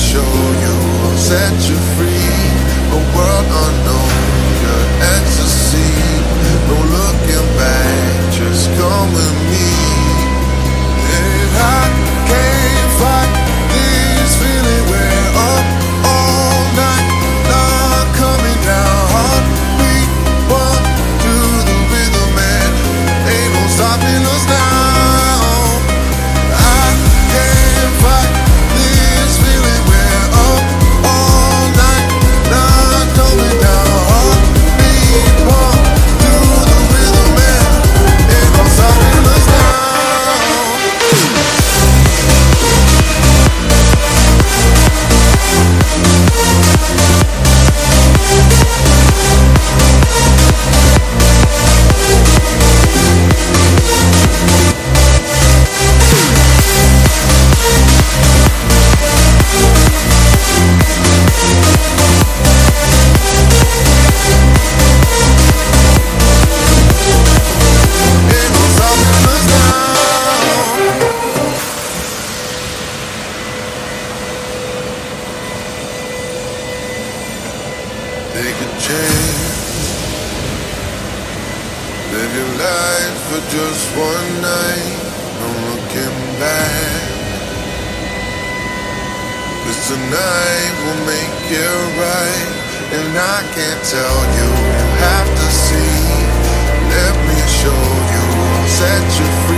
show you, I'll set you free. A world unknown, your ecstasy. No looking back, just come with me. And I can't fight this feeling. We're up all night, not coming down. Heartbeat bump to the rhythm, man. Ain't no stopping us now. I can't fight this feeling. We're up all night, not coming down. Heartbeat bump to the rhythm, man. Ain't no stopping us now. Ain't no stopping us now. Take a chance, live your life for just one night, no looking back. 'Cause tonight will make it right, and I can't tell you, you have to see. Let me show you, I'll set you free.